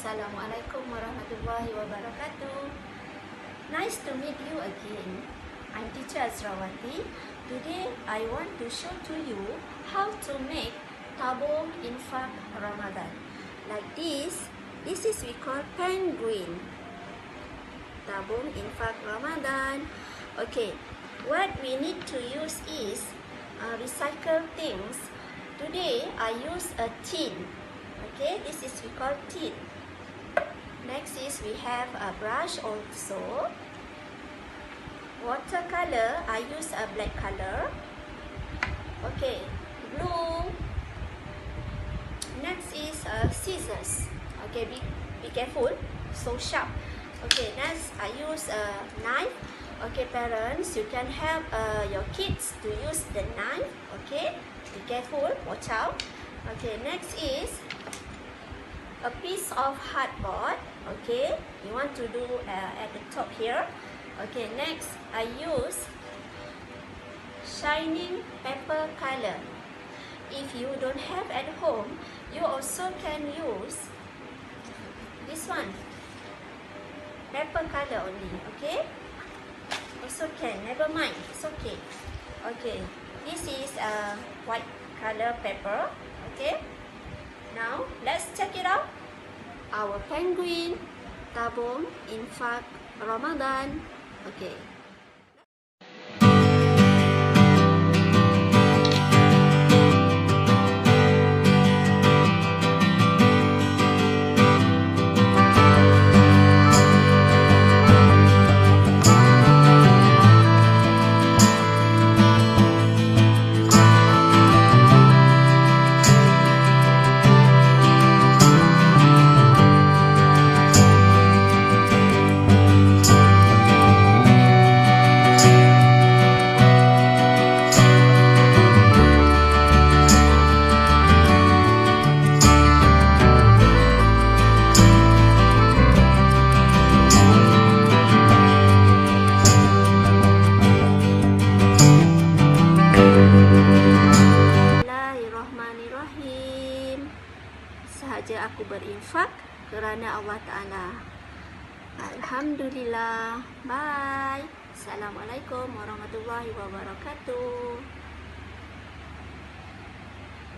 Assalamualaikum warahmatullahi wabarakatuh. Nice to meet you again. I'm teacher Wati. Today I want to show to you how to make tabung INFAQ Ramadan. Like this is we call penguin. Tabung INFAQ Ramadan. Okay, what we need to use is recycle things. Today I use a tin. Okay, this is we call tin. Next is we have a brush also. Watercolor, I use a black color. Okay, glue. Next is scissors. Okay, be careful, so sharp. Okay, next I use a knife. Okay, parents, you can help your kids to use the knife. Okay, be careful, watch out. Okay, next is a piece of cardboard. Okay, you want to do at the top here. Okay, next I use shining paper color. If you don't have at home, you also can use this one, paper color only. Okay, also can, never mind, it's okay. Okay, this is a white color paper. Okay, now let's check it out. Our penguin tabung INFAQ Ramadan. Okay. Sahaja aku berinfak kerana Allah Ta'ala. Alhamdulillah. Bye. Assalamualaikum warahmatullahi wabarakatuh.